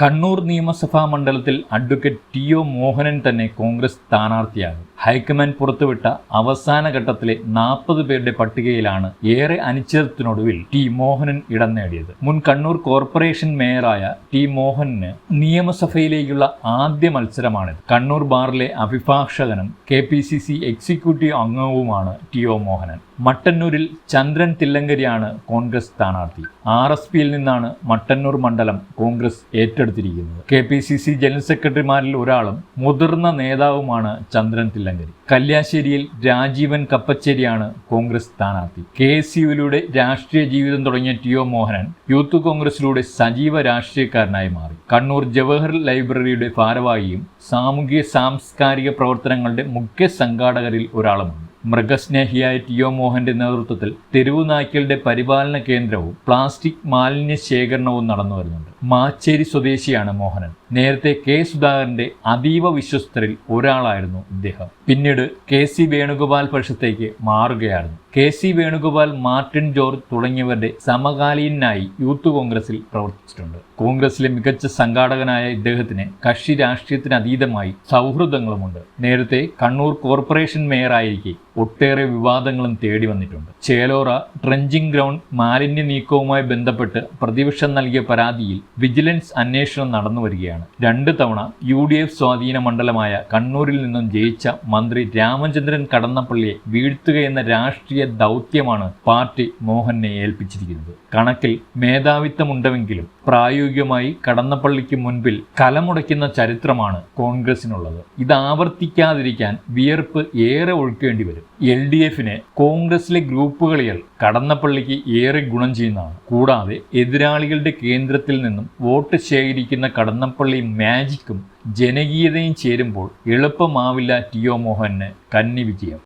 കണ്ണൂർ നിയമസഭാ മണ്ഡലത്തിൽ അഡ്വക്കേറ്റ് ടി.ഒ. മോഹനൻ തന്നെ കോൺഗ്രസ് സ്ഥാനാർത്ഥിയാകും. ഹൈക്കമാൻഡ് പുറത്തുവിട്ട അവസാന ഘട്ടത്തിലെ 40 പേരുടെ പട്ടികയിലാണ് ഏറെ അനിശ്ചിതത്വത്തിനൊടുവിൽ ടി. മോഹനൻ ഇടം നേടിയത്. മുൻ കണ്ണൂർ കോർപ്പറേഷൻ മേയറായ ടി. മോഹനന് നിയമസഭയിലേക്കുള്ള ആദ്യ മത്സരമാണിത്. കണ്ണൂർ ബാറിലെ അഭിഭാഷകനും KPCC എക്സിക്യൂട്ടീവ് അംഗവുമാണ് ടി.ഒ. മോഹനൻ. മട്ടന്നൂരിൽ ചന്ദ്രൻ തില്ലങ്കരിയാണ് കോൺഗ്രസ് സ്ഥാനാർത്ഥി. RSPയിൽ നിന്നാണ് മട്ടന്നൂർ മണ്ഡലം കോൺഗ്രസ് ഏറ്റെടുത്തിരിക്കുന്നത്. KPCC ജനറൽ സെക്രട്ടറിമാരിൽ ഒരാളും മുതിർന്ന നേതാവുമാണ് ചന്ദ്രൻ തില്ലങ്കരി. കല്യാശ്ശേരിയിൽ രാജീവൻ കപ്പച്ചേരിയാണ് കോൺഗ്രസ് സ്ഥാനാർത്ഥി. KSUവിലൂടെ രാഷ്ട്രീയ ജീവിതം തുടങ്ങിയ ടി.ഒ. മോഹനൻ യൂത്ത് കോൺഗ്രസിലൂടെ സജീവ രാഷ്ട്രീയക്കാരനായി മാറി. കണ്ണൂർ ജവഹർ ലൈബ്രറിയുടെ ഭാരവാഹിയും സാമൂഹിക സാംസ്കാരിക പ്രവർത്തനങ്ങളുടെ മുഖ്യ സംഘാടകരിൽ ഒരാളുമാണ്. മൃഗസ്നേഹിയായ ടി.ഒ. മോഹന്റെ നേതൃത്വത്തിൽ തെരുവു നായ്ക്കളുടെ പരിപാലന കേന്ദ്രവും പ്ലാസ്റ്റിക് മാലിന്യ ശേഖരണവും നടന്നു വരുന്നുണ്ട്. മാച്ചേരി സ്വദേശിയാണ് മോഹനൻ. നേരത്തെ K. സുധാകരന്റെ അതീവ വിശ്വസ്തരിൽ ഒരാളായിരുന്നു ഇദ്ദേഹം. പിന്നീട് KC വേണുഗോപാൽ പക്ഷത്തേക്ക് മാറുകയായിരുന്നു. KC വേണുഗോപാൽ, മാർട്ടിൻ ജോർജ് തുടങ്ങിയവരുടെ സമകാലീനായി യൂത്ത് കോൺഗ്രസിൽ പ്രവർത്തിച്ചിട്ടുണ്ട്. കോൺഗ്രസിലെ മികച്ച സംഘാടകനായ ഇദ്ദേഹത്തിന് കക്ഷി രാഷ്ട്രീയത്തിന് അതീതമായി സൗഹൃദങ്ങളുമുണ്ട്. നേരത്തെ കണ്ണൂർ കോർപ്പറേഷൻ മേയറായിരിക്കെ ഒട്ടേറെ വിവാദങ്ങളും തേടി വന്നിട്ടുണ്ട്. ചേലോറ ട്രെഞ്ചിങ് ഗ്രൗണ്ട് മാലിന്യ നീക്കവുമായി ബന്ധപ്പെട്ട് പ്രതിപക്ഷം നൽകിയ പരാതിയിൽ വിജിലൻസ് അന്വേഷണം നടന്നു വരികയാണ്. 2 തവണ UDF സ്വാധീന മണ്ഡലമായ കണ്ണൂരിൽ നിന്നും ജയിച്ച മന്ത്രി രാമചന്ദ്രൻ കടന്നപ്പള്ളിയെ വീഴ്ത്തുകയെന്ന രാഷ്ട്രീയ ദൗത്യമാണ് പാർട്ടി മോഹനെ ഏൽപ്പിച്ചിരിക്കുന്നത്. കണക്കിൽ മേധാവിത്വമുണ്ടെങ്കിലും പ്രായോഗികമായി കടന്നപ്പള്ളിക്ക് മുൻപിൽ കലമുടയ്ക്കുന്ന ചരിത്രമാണ് കോൺഗ്രസിനുള്ളത്. ഇത് ആവർത്തിക്കാതിരിക്കാൻ വിയർപ്പ് ഏറെ ഒഴുക്കേണ്ടി വരും. LDFന് കോൺഗ്രസിലെ ഗ്രൂപ്പുകളിൽ കടന്നപ്പള്ളിക്ക് ഏറെ ഗുണം ചെയ്യുന്നതാണ്. കൂടാതെ എതിരാളികളുടെ കേന്ദ്രത്തിൽ നിന്നും വോട്ട് ശേഖരിക്കുന്ന കടന്നപ്പള്ളി മാജിക്കും ജനകീയതയും ചേരുമ്പോൾ എളുപ്പമാവില്ല ടി.ഒ. മോഹന് കന്നി വിജയം.